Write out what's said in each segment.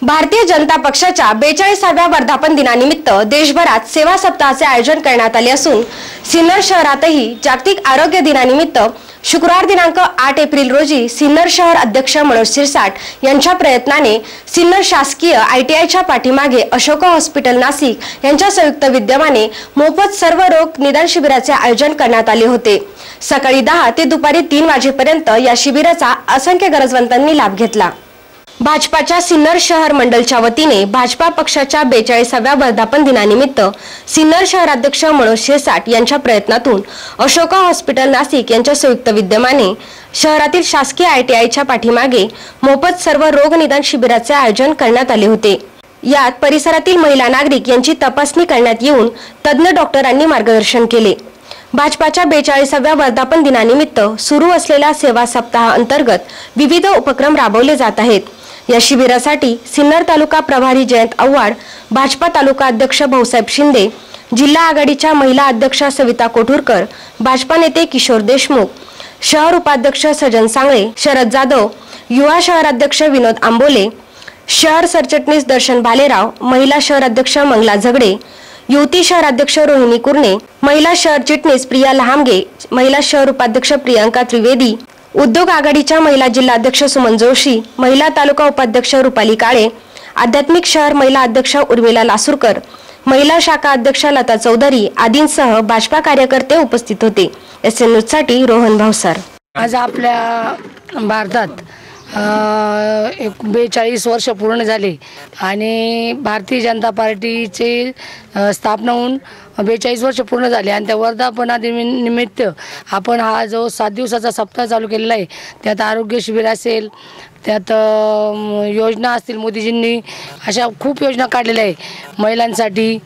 भारतीय जनता पक्षाच्या 42व्या वर्धापन दिनानिमित्त देशभरात सेवा सप्ताहाचे आयोजन करण्यात आले असून सिन्नर शहरातही जागतिक आरोग्य दिनानिमित्त शुक्रवार दिनांक 8 एप्रिल रोजी सिन्नर शहर अध्यक्ष मनोज शिरसाट यांच्या प्रयत्नाने सिन्नर शासकीय ITIच्या पाठीमागे अशोका हॉस्पिटल नाशिक यांच्या संयुक्त विद्यमाने मोफत सर्व रोग निदान शिबिराचे आयोजन करण्यात आले होते। सकाळी 10 ते दुपारी 3 वाजेपर्यंत या शिबिराचा असंख्य गरजवंतांनी लाभ घेतला। भाजपाच्या सिन्नर शहर मंडलच्या वतीने भाजपा पक्षाच्या 42व्या वर्धापन दिनानिमित्त सिन्नर शहराध्यक्ष मनोज शिरसाट यांच्या प्रयत्नातून अशोका हॉस्पिटल नाशिक यांच्या संयुक्त विद्यमाने शहरातील शासकीय ITIच्या पाठीमागे मोफत सर्व रोग निदान शिबिराचे आयोजन करण्यात आले होते। यात परिसरातील महिला नागरिक यांची तपासणी करण्यात येऊन तज्ञ डॉक्टरांनी मार्गदर्शन केले। भाजपाच्या 42व्या वर्धापन दिनानिमित्त सुरू असलेल्या सेवा सप्ताह अंतर्गत विविध उपक्रम राबवले जात आहेत। या शिबिरासाठी सिन्नर तालुका प्रभारी जयंत आव्हाड, भाजपा तालुका अध्यक्ष भाऊसाहेब शिंदे, जिल्हा आघाडीच्या महिला अध्यक्षा सविता कोठुरकर, भाजपा नेते किशोर देशमुख, शहर उपाध्यक्ष सजन सांगळे, शरद जाधव, युवा शहर अध्यक्ष विनोद आंबोले, शहर सरचिटणीस दर्शन भालेराव, महिला शहर अध्यक्ष मंगला झगडे, युवती शहर अध्यक्ष रोहिणी कुर्णे, महिला शहर चिटणीस प्रिया लहामगे, महिला शहर उपाध्यक्ष प्रियंका त्रिवेदी, उद्योग आघाडीच्या महिला जिल्हाध्यक्ष सुमन जोशी, महिला तालुका उपाध्यक्ष रुपाली काळे, आध्यात्मिक शहर महिला अध्यक्ष उर्मिला लासूरकर, महिला शाखा अध्यक्ष लता चौधरी आदींसह भाजपा कार्यकर्ते उपस्थित होते। SN न्यूज साठी रोहन भावसार। आज आपल्या भारतात 42 वर्ष पूर्ण झाले आणि भारतीय जनता पार्टीचे स्थापना होऊन 42 वर्ष पूर्ण झाले आणि त्या वर्धापनानिमित्त आपण हा जो 7 दिवसाचा सप्ताह चालू केलेला आहे, त्यात आरोग्य शिबिर असेल, त्यात योजना असतील, मोदीजींनी अशा खूप योजना काढलेल्या आहे महिलांसाठी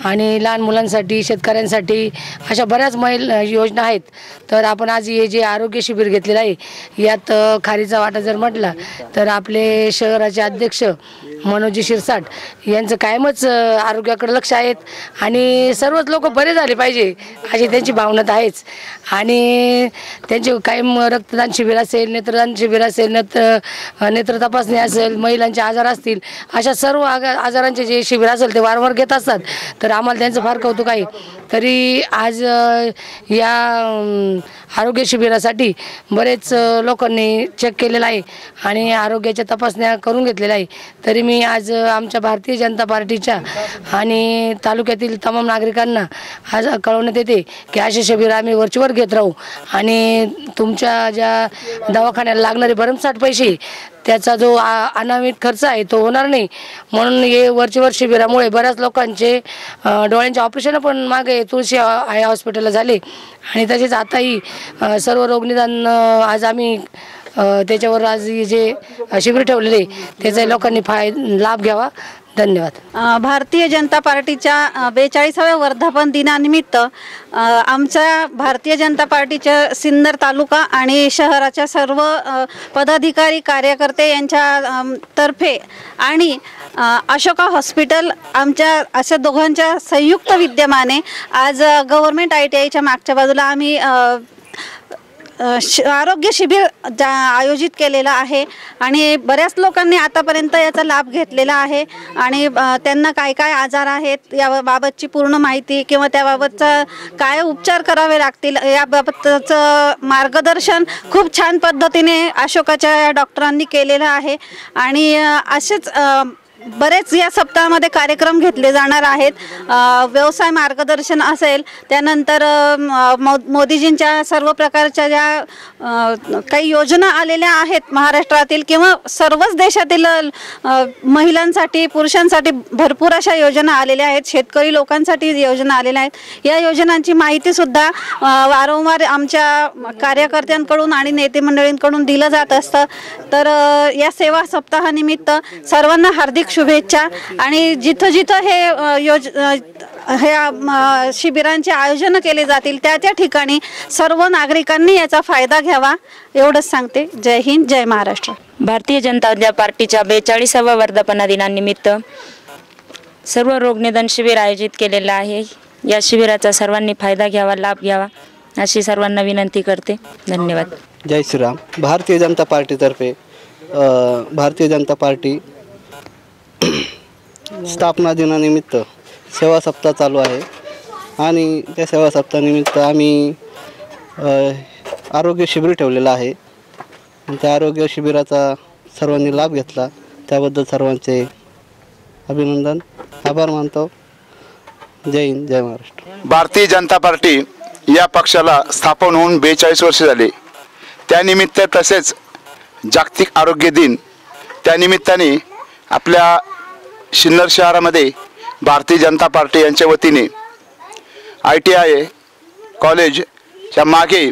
आणि लहान मुलांसाठी, शेतकऱ्यांसाठी, अशा बऱ्याच योजना आहेत। तर आपण आज हे जे आरोग्य शिबिर घेतलेलं आहे, यात खारीचा वाटा जर म्हटला तर आपले शहराचे अध्यक्ष मनोज शिरसाट यांचं कायमच आरोग्याकडे लक्ष आहेत आणि सर्वच लोक बरे झाले पाहिजे अशी त्यांची भावना आहेच। आणि त्यांचे कायम रक्तदान शिबिर असेल, नेत्रदान शिबिर असेल, नेत्र तपासणी असेल, महिलांचे आजार असतील, अशा सर्व आजारांचे जे शिबिर असेल ते वारंवार घेत असतात। तर आम्हाला त्यांचं फार कौतुक आहे। तरी आज या आरोग्य शिबिरासाठी बरेच लोकांनी चेक केलेलं आहे आणि आरोग्याच्या तपासण्या करून घेतलेल्या आहे। तरी मी आज आमच्या भारतीय जनता पार्टीच्या आणि तालुक्यातील तमाम नागरिकांना आज कळवण्यात येते की असे शिबिर आम्ही वरचेवर घेत राहू आणि तुमच्या ज्या दवाखान्याला लागणारे भरमसाठ पैसे त्याचा जो अनामित खर्च आहे तो होणार नाही, म्हणून हे वरचेवर शिबिरामुळे बऱ्याच लोकांचे डोळ्यांचे ऑपरेशन पण मागे तुळशी आय हॉस्पिटलला झाले आणि तसेच आताही सर्व रोगनिदान आज आम्ही त्याच्यावर आज जे शिबिर ठेवलेले त्याचा लोकांनी लाभ घ्यावा। धन्यवाद। भारतीय जनता पार्टीच्या 42व्या वर्धापन दिनानिमित्त आमच्या भारतीय जनता पार्टीच्या सिन्नर तालुका आणि शहराच्या सर्व पदाधिकारी कार्यकर्ते यांच्या तर्फे आणि अशोका हॉस्पिटल आमच्या अशा दोघांच्या संयुक्त विद्यमाने आज गव्हर्नमेंट ITIच्या मागच्या बाजूला आम्ही आरोग्य शिबिर आयोजित केलेला आहे आणि बऱ्याच लोकांनी आतापर्यंत याचा लाभ घेतलेला आहे आणि त्यांना काय काय आजार आहेत याबाबतची पूर्ण माहिती किंवा त्याबाबतचा काय उपचार करावे लागतील याबाबतचं मार्गदर्शन खूप छान पद्धतीने अशोकाच्या डॉक्टरांनी केलेलं आहे आणि असेच बरेच या सप्ताहामध्ये कार्यक्रम घेतले जाणार आहेत। व्यवसाय मार्गदर्शन असेल, त्यानंतर मोदीजींच्या सर्व प्रकारच्या ज्या काही योजना आलेल्या आहेत महाराष्ट्रातील किंवा सर्वच देशातील महिलांसाठी, पुरुषांसाठी भरपूर अशा योजना आलेल्या आहेत, शेतकरी लोकांसाठी योजना आलेल्या आहेत। या योजनांची माहितीसुद्धा वारंवार आमच्या कार्यकर्त्यांकडून आणि नेते मंडळींकडून दिलं जात असतं। तर या सेवा सप्ताहानिमित्त सर्वांना हार्दिक शुभेच्छा आणि जिथं जिथं हे शिबिरांचे आयोजन केले जातील त्या त्या ठिकाणी सर्व नागरिकांनी याचा फायदा घ्यावा एवढंच सांगते। जय हिंद, जय महाराष्ट्र। भारतीय जनता पार्टीच्या 42व्या वर्धापन दिनानिमित्त सर्व रोग निदान शिबिर आयोजित केलेलं आहे। या शिबिराचा सर्वांनी फायदा घ्यावा, लाभ घ्यावा अशी सर्वांना विनंती करते। धन्यवाद। जय श्रीराम। भारतीय जनता पार्टीतर्फे भारतीय जनता पार्टी स्थापना दिनानिमित्त सेवा सप्ताह चालू आहे आणि त्या सेवा सप्ताहानिमित्त आम्ही आरोग्य शिबिर ठेवलेलं आहे. त्या आरोग्य शिबिराचा सर्वांनी लाभ घेतला त्याबद्दल सर्वांचे अभिनंदन, आभार मानतो. जय हिंद, जय महाराष्ट्र. भारतीय जनता पार्टी या पक्षाला स्थापन होऊन 42 वर्ष झाले. त्यानिमित्त तसेच जागतिक आरोग्य दिन त्यानिमित्ताने आपल्या सिन्नर शहरामध्ये भारतीय जनता पार्टी यांच्या वतीने ITI कॉलेजच्या मागे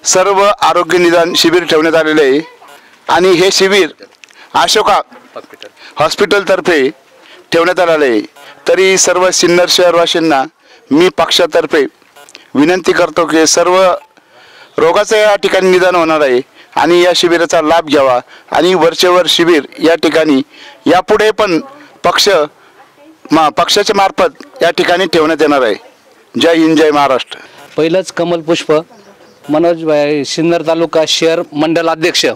सर्व आरोग्य निदान शिबिर ठेवण्यात आलेले आहे आणि हे शिबिर अशोका हॉस्पिटलतर्फे ठेवण्यात आलेलं आहे. तरी सर्व सिन्नर शहरवासींना मी पक्षातर्फे विनंती करतो की सर्व रोगाचं या ठिकाणी निदान होणार आहे आणि या शिबिराचा लाभ घ्यावा आणि वरचेवर शिबिर या ठिकाणी यापुढे पण पक्षाच्या मार्फत या ठिकाणी ठेवण्यात येणार आहे. जय हिंद, जय महाराष्ट्र. पहिलंच कमल पुष्प मनोज सिन्नर तालुका शहर मंडल अध्यक्ष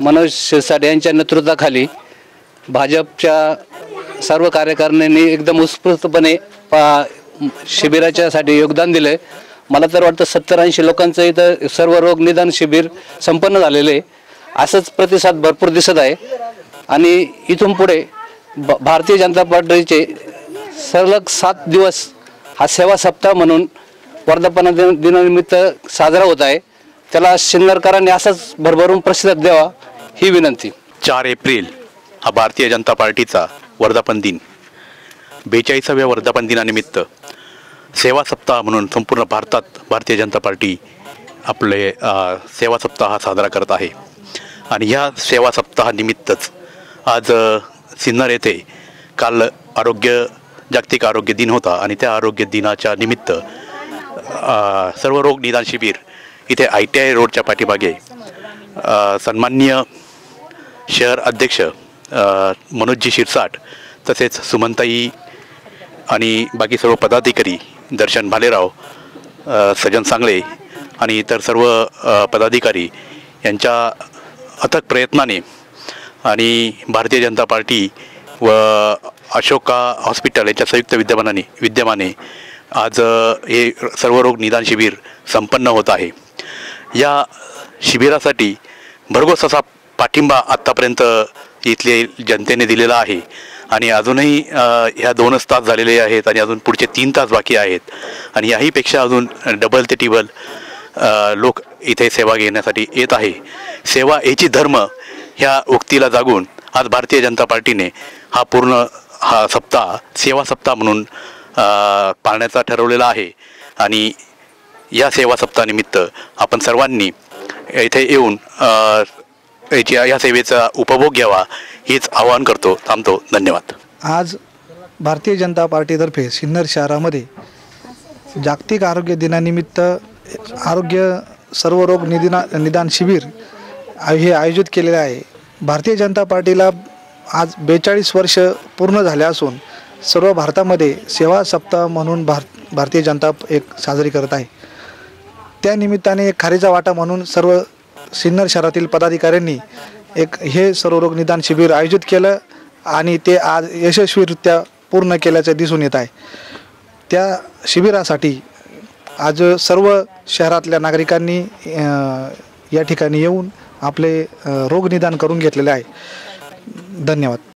मनोज शिरसाट यांच्या नेतृत्वाखाली भाजपच्या सर्व कार्यकारिणींनी एकदम उत्स्फूर्तपणे शिबिराच्यासाठी योगदान दिलं आहे. मला तर वाटतं 70-80 लोकांचं इथं सर्व रोग निदान शिबिर संपन्न झालेलं आहे. असंच प्रतिसाद भरपूर दिसत आहे आणि इथून पुढे भारतीय जनता पार्टीचे सलग 7 दिवस हा सेवा सप्ताह म्हणून वर्धापन दिनानिमित्त साजरा होत आहे. त्याला सिन्नरकरांनी असाच भरभरून प्रतिसाद द्यावा ही विनंती. 4 एप्रिल हा भारतीय जनता पार्टीचा वर्धापन दिन. 42व्या वर्धापन दिनानिमित्त सेवा सप्ताह म्हणून संपूर्ण भारतात भारतीय जनता पार्टी आपले सेवा सप्ताह हा साजरा करत आहे आणि ह्या सेवा सप्ताहानिमित्तच आज सिन्नर येथे काल जागतिक आरोग्य दिन होता आणि त्या आरोग्य दिनाच्या निमित्त सर्व रोग निदान शिबिर इथे ITI रोडच्या पाठीमागे सन्माननीय शहर अध्यक्ष मनोजजी शिरसाट तसेच सुमनताई आणि बाकी सर्व पदाधिकारी दर्शन भालेराव, सजन सांगळे आणि इतर सर्व पदाधिकारी यांच्या अथक प्रयत्नाने आणि भारतीय जनता पार्टी व अशोका हॉस्पिटल यांच्या संयुक्त विद्यमाने आज हे सर्व रोग निदान शिबिर संपन्न होत आहे. या शिबिरासाठी भरघोस असा पाठिंबा आत्तापर्यंत इथले जनतेने दिलेला आहे आणि अजूनही ह्या 2च तास झालेले आहेत आणि अजून पुढचे 3 तास बाकी आहेत आणि याहीपेक्षा अजून डबल ते टिबल लोक इथे सेवा घेण्यासाठी येत आहे. सेवा याची धर्म ह्या उक्तीला जागून आज भारतीय जनता पार्टीने हा सप्ताह सेवा सप्ताह म्हणून पाळण्याचा ठरवलेला आहे आणि या सेवा सप्ताहानिमित्त आपण सर्वांनी इथे येऊन या सेवेचा उपभोग घ्यावा हेच आवाहन करतो. थांबतो. धन्यवाद. आज भारतीय जनता पार्टीतर्फे सिन्नर शहरामध्ये जागतिक आरोग्य दिनानिमित्त आरोग्य सर्व रोग निदान शिबिर हे आयोजित केलेले आहे. भारतीय जनता पार्टीला आज 42 वर्ष पूर्ण झाले असून सर्व भारतामध्ये सेवा सप्ताह म्हणून भारतीय जनता एक साजरी करत आहे. त्या निमित्ताने एक खारीचा वाटा म्हणून सर्व सिन्नर शहरातील पदाधिकाऱ्यांनी हे सर्व रोग निदान शिबिर आयोजित केलं आणि ते आज यशस्वीरित्या पूर्ण केल्याचं दिसून येत आहे. त्या शिबिरासाठी आज सर्व शहरातल्या नागरिकांनी या ठिकाणी येऊन आपले रोग निदान करून घेतलेले आहे. धन्यवाद.